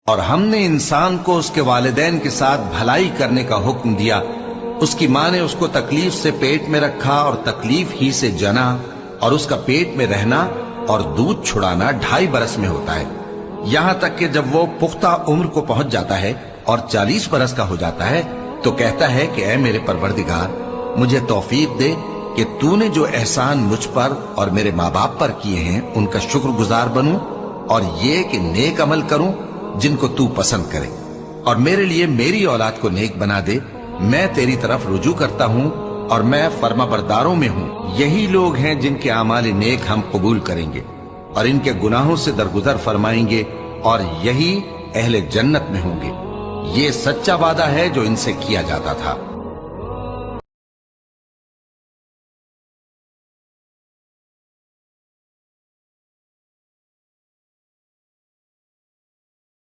और हमने इंसान को उसके वालिदैन के साथ भलाई करने का हुक्म दिया। उसकी माँ ने उसको तकलीफ से पेट में रखा और तकलीफ ही से जना, और उसका पेट में रहना और दूध छुड़ाना 2.5 बरस में होता है, यहां तक कि जब वो पुख्ता उम्र को पहुंच जाता है और 40 बरस का हो जाता है तो कहता है कि ऐ मेरे परवरदिगार, मुझे तौफीक दे कि तूने जो एहसान मुझ पर और मेरे माँ बाप पर किए हैं उनका शुक्रगुजार बनूं, और ये कि नेक अमल करूं जिनको तू पसंद करे, और मेरे लिए मेरी औलाद को नेक बना दे। मैं तेरी तरफ रुजू करता हूं और मैं फर्माबरदारों में हूं। यही लोग हैं जिनके आमाल नेक हम कबूल करेंगे और इनके गुनाहों से दरगुजर फरमाएंगे, और यही अहले जन्नत में होंगे। ये सच्चा वादा है जो इनसे किया जाता था।